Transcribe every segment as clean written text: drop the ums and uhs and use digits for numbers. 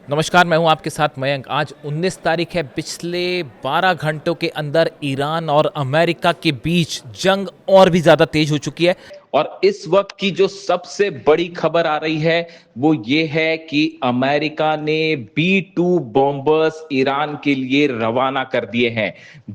नमस्कार, मैं हूं आपके साथ मयंक। आज 19 तारीख है। पिछले 12 घंटों के अंदर ईरान और अमेरिका के बीच जंग और भी ज़्यादा तेज हो चुकी है। और इस वक्त की जो सबसे बड़ी खबर आ रही है वो ये है कि अमेरिका ने B-2 बॉम्बर्स ईरान के लिए रवाना कर दिए हैं।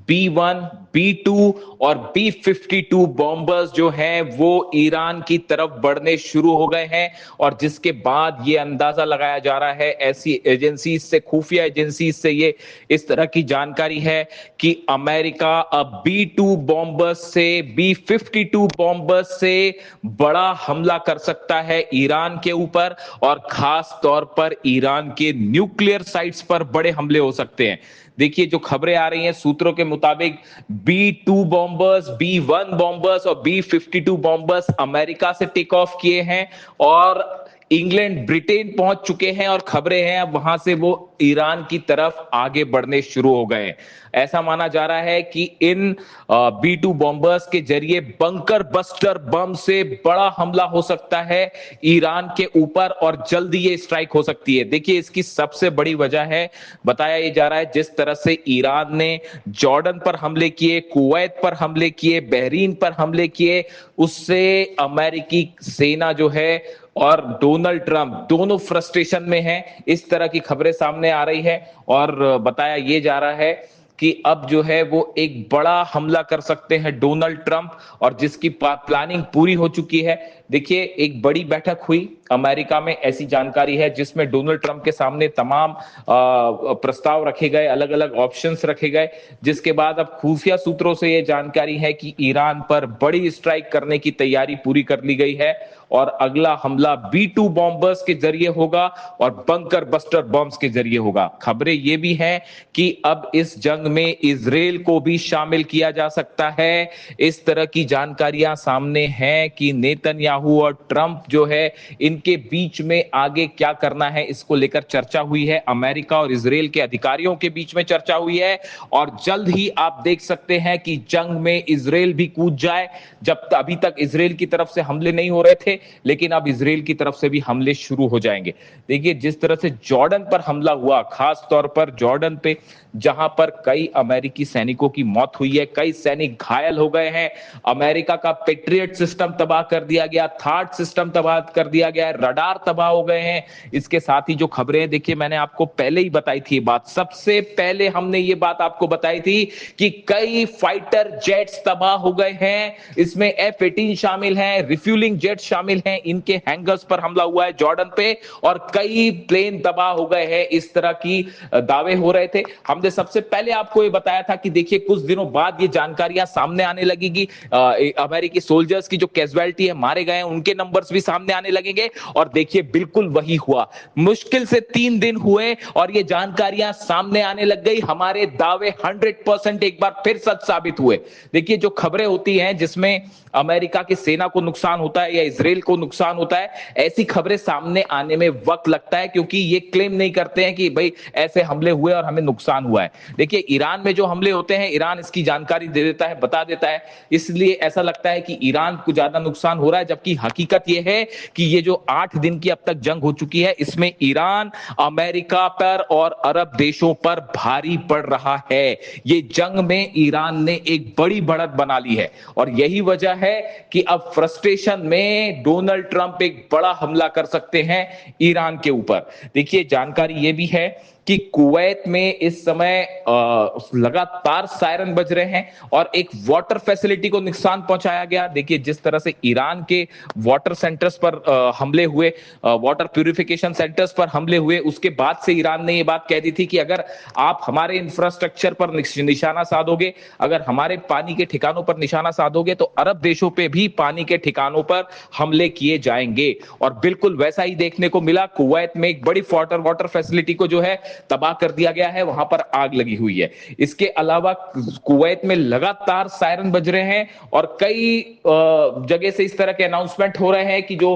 B-1, B-2 और B-52 बॉम्बर्स जो हैं वो ईरान की तरफ बढ़ने शुरू हो गए हैं। और जिसके बाद ये अंदाजा लगाया जा रहा है, ऐसी एजेंसी से, खुफिया एजेंसी से ये इस तरह की जानकारी है कि अमेरिका अब B-2 बॉम्बर्स से, B-52 बॉम्बर्स से बड़ा हमला कर सकता है ईरान के ऊपर। और खास तौर पर ईरान के न्यूक्लियर साइट्स पर बड़े हमले हो सकते हैं। देखिए, जो खबरें आ रही हैं सूत्रों के मुताबिक, B-2 बॉम्बर्स, B-1 बॉम्बर्स और B-52 बॉम्बर्स अमेरिका से टेक ऑफ किए हैं और इंग्लैंड, ब्रिटेन पहुंच चुके हैं। और खबरें हैं अब वहां से वो ईरान की तरफ आगे बढ़ने शुरू हो गए हैं। ऐसा माना जा रहा है कि इन B-2 बॉम्बर्स के जरिए बंकर बस्टर बम से बड़ा हमला हो सकता है ईरान के ऊपर और जल्दी ये स्ट्राइक हो सकती है। देखिए, इसकी सबसे बड़ी वजह है, बताया ये जा रहा है, जिस तरह से ईरान ने जॉर्डन पर हमले किए, कुवैत पर हमले किए, बहरीन पर हमले किए, उससे अमेरिकी सेना जो है और डोनाल्ड ट्रंप दोनों फ्रस्ट्रेशन में हैं। इस तरह की खबरें सामने आ रही है और बताया ये जा रहा है कि अब जो है वो एक बड़ा हमला कर सकते हैं डोनाल्ड ट्रंप, और जिसकी प्लानिंग पूरी हो चुकी है। देखिए, एक बड़ी बैठक हुई अमेरिका में, ऐसी जानकारी है, जिसमें डोनाल्ड ट्रंप के सामने तमाम प्रस्ताव रखे गए, अलग अलग ऑप्शंस रखे गए। जिसके बाद अब खुफिया सूत्रों से यह जानकारी है कि ईरान पर बड़ी स्ट्राइक करने की तैयारी पूरी कर ली गई है और अगला हमला B-2 बॉम्बर्स के जरिए होगा और बंकर बस्टर बॉम्ब्स के जरिए होगा। खबरें ये भी हैं कि अब इस जंग में इजराइल को भी शामिल किया जा सकता है। इस तरह की जानकारियां सामने हैं कि नेतन्याहू और ट्रंप जो है, इनके बीच में आगे क्या करना है, इसको लेकर चर्चा हुई है। अमेरिका और इजराइल के अधिकारियों के बीच में चर्चा हुई है और जल्द ही आप देख सकते हैं कि जंग में इजराइल भी कूद जाए। जब अभी तक इजराइल की तरफ से हमले नहीं हो रहे थे, लेकिन अब इजराइल की तरफ से भी हमले शुरू हो जाएंगे। देखिए, जिस तरह से जॉर्डन पर हमला हुआ, खास तौर पर जॉर्डन पे, जहां पर कई अमेरिकी सैनिकों की मौत हुई है, कई सैनिक घायल हो गए हैं, अमेरिका का पेट्रियट सिस्टम तबाह कर दिया गया, थार्ड सिस्टम तबाह कर दिया गया, रडार तबाह हो गए हैं। इसके साथ ही जो खबरें, देखिए, मैंने आपको पहले ही बताई थी बात, सबसे पहले हमने ये बात आपको बताई थी कि कई फाइटर जेट्स तबाह हो गए हैं। इसमें F-18 शामिल हैं, रिफ्यूलिंग जेट शामिल हैं, इनके हैंगर्स पर हमला हुआ है जॉर्डन पे और कई प्लेन तबाह हो गए हैं। इस तरह की दावे हो रहे थे। हमने सबसे पहले आपको ये बताया था कि देखिए, कुछ दिनों बाद ये जानकारियां सामने आने लगेगी। अमेरिकी सोल्जर्स की जो कैजुअलिटी है, मारे गए हैं, उनके नंबर्स भी सामने आने लगेंगे। और देखिए, बिल्कुल वही हुआ। मुश्किल से 3 दिन हुए और ये जानकारियां सामने आने लग गई। हमारे दावे 100% एक बार फिर सच साबित हुए। देखिए, जो खबरें होती हैं जिसमें अमेरिका की सेना को नुकसान होता है या इजराइल को नुकसान होता है, ऐसी खबरें सामने आने में वक्त लगता है, क्योंकि ये क्लेम नहीं करते हैं कि भाई ऐसे हमले हुए और हमें नुकसान हुआ है। देखिए, ईरान में जो हमले होते हैं, ईरान इसकी जानकारी दे देता है, बता देता है, इसलिए ऐसा लगता है कि ईरान को ज्यादा नुकसान हो रहा है। जबकि हकीकत यह है कि ये जो 8 दिन की अब तक जंग हो चुकी है, इसमें ईरान अमेरिका पर और अरब देशों पर भारी पड़ रहा है। ये जंग में ईरान ने एक बड़ी बढ़त बना ली है और यही वजह है कि अब फ्रस्ट्रेशन में डोनाल्ड ट्रंप एक बड़ा हमला कर सकते हैं ईरान के ऊपर। देखिए, जानकारी यह भी है कि कुवैत में इस समय लगातार सायरन बज रहे हैं और एक वाटर फैसिलिटी को नुकसान पहुंचाया गया। देखिए, जिस तरह से ईरान के वाटर सेंटर्स पर हमले हुए, वाटर प्यूरिफिकेशन सेंटर्स पर हमले हुए, उसके बाद से ईरान ने यह बात कह दी थी कि अगर आप हमारे इंफ्रास्ट्रक्चर पर निशाना साधोगे, अगर हमारे पानी के ठिकानों पर निशाना साधोगे, तो अरब देशों पे भी पानी के ठिकानों पर हमले किए जाएंगे। और बिल्कुल वैसा ही देखने को मिला। कुवैत में एक बड़ी वाटर फैसिलिटी को जो है तबाह कर दिया गया है, वहां पर आग लगी हुई है। इसके अलावा कुवैत में लगातार सायरन बज रहे हैं और कई जगह से इस तरह के अनाउंसमेंट हो रहे हैं कि जो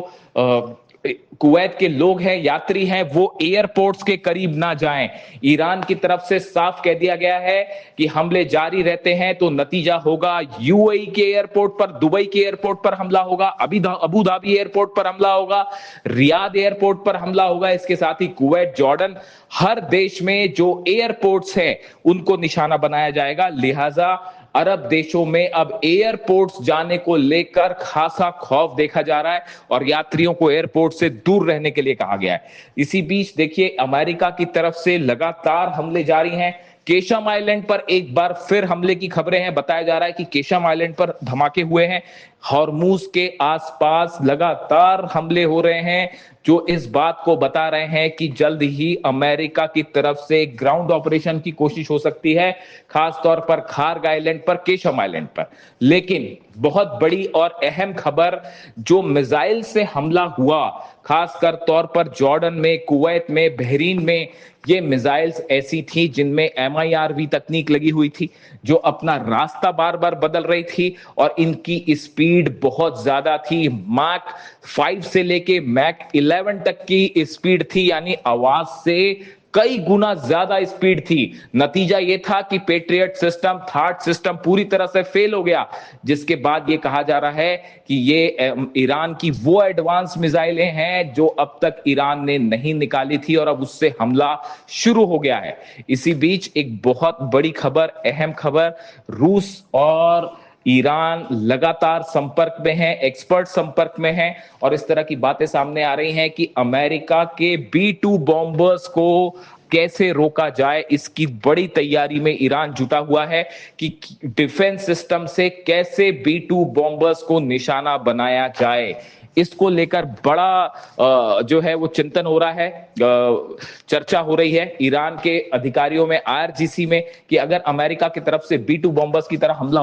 कुवैत के लोग हैं, यात्री हैं, वो एयरपोर्ट्स के करीब ना जाएं। ईरान की तरफ से साफ कह दिया गया है कि हमले जारी रहते हैं तो नतीजा होगा यूएई के एयरपोर्ट पर, दुबई के एयरपोर्ट पर हमला होगा, अबू धाबी एयरपोर्ट पर हमला होगा, रियाद एयरपोर्ट पर हमला होगा। इसके साथ ही कुवैत, जॉर्डन, हर देश में जो एयरपोर्ट्स हैं उनको निशाना बनाया जाएगा। लिहाजा अरब देशों में अब एयरपोर्ट्स जाने को लेकर खासा खौफ देखा जा रहा है और यात्रियों को एयरपोर्ट से दूर रहने के लिए कहा गया है। इसी बीच देखिए, अमेरिका की तरफ से लगातार हमले जारी हैं। केशम आइलैंड पर एक बार फिर हमले की खबरें हैं। बताया जा रहा है कि केशम आइलैंड पर धमाके हुए हैं। हॉर्मूज के आसपास लगातार हमले हो रहे हैं, जो इस बात को बता रहे हैं कि जल्द ही अमेरिका की तरफ से ग्राउंड ऑपरेशन की कोशिश हो सकती है, खासतौर पर खार्ग आइलैंड पर, केशम आइलैंड पर। लेकिन बहुत बड़ी और अहम खबर, जो मिसाइल से हमला हुआ, खासकर तौर पर जॉर्डन में, कुवैत में, बहरीन में, ये मिसाइल्स ऐसी थी जिनमें MIRV तकनीक लगी हुई थी, जो अपना रास्ता बार बार बदल रही थी और इनकी स्पीड बहुत ज्यादा थी। मैक 5 से लेके मैक 11 तक की स्पीड थी, यानी आवाज से कई गुना ज्यादा स्पीड थी। नतीजा यह था कि पेट्रियट सिस्टम, थार्ड सिस्टम पूरी तरह से फेल हो गया, जिसके बाद यह कहा जा रहा है कि ये ईरान की वो एडवांस मिसाइलें हैं जो अब तक ईरान ने नहीं निकाली थी और अब उससे हमला शुरू हो गया है। इसी बीच एक बहुत बड़ी खबर, अहम खबर, रूस और ईरान लगातार संपर्क में है, एक्सपर्ट संपर्क में है और इस तरह की बातें सामने आ रही हैं कि अमेरिका के B-2 बॉम्बर्स को कैसे रोका जाए, इसकी बड़ी तैयारी में ईरान जुटा हुआ है कि डिफेंस सिस्टम से कैसे B-2 बॉम्बर्स को निशाना बनाया जाए। इसको लेकर बड़ा जो है वो चिंतन हो रहा है, चर्चा हो रही है ईरान के अधिकारियों में, IRGC में, कि अगर अमेरिका की तरफ से B-2 बॉम्बर्स की तरह हमला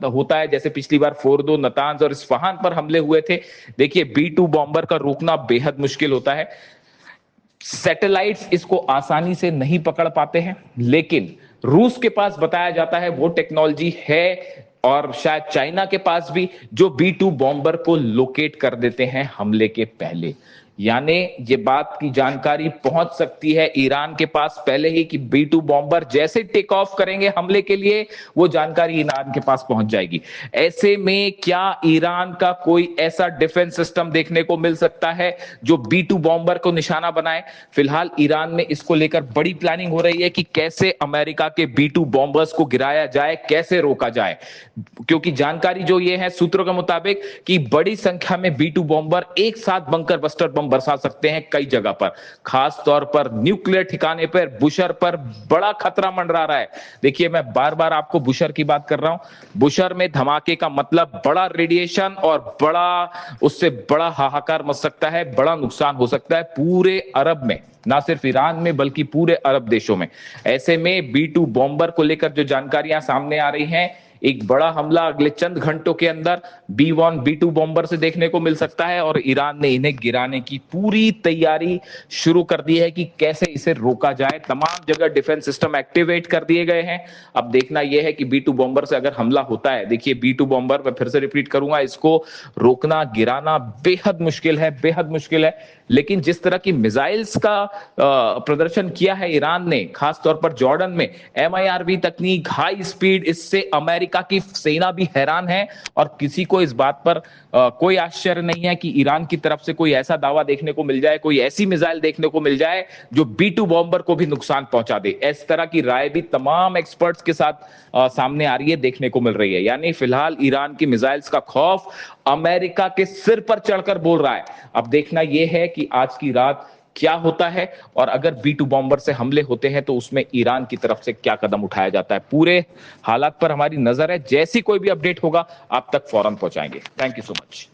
होता है, जैसे पिछली बार फोर्दो, नतांज और इस्फहान पर हमले हुए थे। देखिए, B-2 बॉम्बर का रोकना बेहद मुश्किल होता है। सैटेलाइट्स इसको आसानी से नहीं पकड़ पाते हैं, लेकिन रूस के पास बताया जाता है वो टेक्नोलॉजी है, और शायद चाइना के पास भी, जो B-2 बॉम्बर को लोकेट कर देते हैं हमले के पहले। यानी ये बात की जानकारी पहुंच सकती है ईरान के पास पहले ही कि B-2 बॉम्बर जैसे टेक ऑफ करेंगे हमले के लिए, वो जानकारी ईरान के पास पहुंच जाएगी। ऐसे में क्या ईरान का कोई ऐसा डिफेंस सिस्टम देखने को मिल सकता है जो B-2 बॉम्बर को निशाना बनाए? फिलहाल ईरान में इसको लेकर बड़ी प्लानिंग हो रही है कि कैसे अमेरिका के B-2 बॉम्बर्स को गिराया जाए, कैसे रोका जाए, क्योंकि जानकारी जो ये है सूत्रों के मुताबिक कि बड़ी संख्या में B-2 बॉम्बर एक साथ बंकर बस्टर बम बरसा सकते हैं कई जगह पर, खास तौर पर न्यूक्लियर ठिकाने पर, बुशर पर बड़ा खतरा मंडरा रहा है। देखिए, मैं बार बार आपको बुशर की बात कर रहा हूं। बुशर में धमाके का मतलब बड़ा रेडिएशन और उससे बड़ा हाहाकार मच सकता है, बड़ा नुकसान हो सकता है पूरे अरब में, ना सिर्फ ईरान में बल्कि पूरे अरब देशों में। ऐसे में B-2 बॉम्बर को लेकर जो जानकारियां सामने आ रही हैं, एक बड़ा हमला अगले चंद घंटों के अंदर B-1, B-2 बॉम्बर से देखने को मिल सकता है और ईरान ने इन्हें गिराने की पूरी तैयारी शुरू कर दी है कि कैसे इसे रोका जाए। तमाम जगह डिफेंस सिस्टम एक्टिवेट कर दिए गए हैं। अब देखना यह है कि B-2 बॉम्बर से अगर हमला होता है, देखिए B-2 बॉम्बर, मैं फिर से रिपीट करूंगा, इसको रोकना, गिराना बेहद मुश्किल है, बेहद मुश्किल है। लेकिन जिस तरह की मिसाइल्स का प्रदर्शन किया है ईरान ने, खासतौर पर जॉर्डन में, MIRV तकनीक, हाई स्पीड, इससे अमेरिका की सेना भी हैरान है और किसी को इस बात पर कोई आश्चर्य नहीं है कि ईरान की तरफ से कोई ऐसा दावा देखने को मिल जाए, कोई ऐसी मिसाइल देखने को मिल जाए जो B-2 बॉम्बर को भी नुकसान पहुंचा दे। इस तरह की राय भी तमाम एक्सपर्ट्स के साथ सामने आ रही है, देखने को मिल रही है। यानी फिलहाल ईरान की मिसाइल्स का खौफ अमेरिका के सिर पर चढ़कर बोल रहा है। अब देखना यह है कि आज की रात क्या होता है और अगर B-2 बॉम्बर से हमले होते हैं तो उसमें ईरान की तरफ से क्या कदम उठाया जाता है। पूरे हालात पर हमारी नजर है, जैसी कोई भी अपडेट होगा आप तक फौरन पहुंचाएंगे। Thank you so much.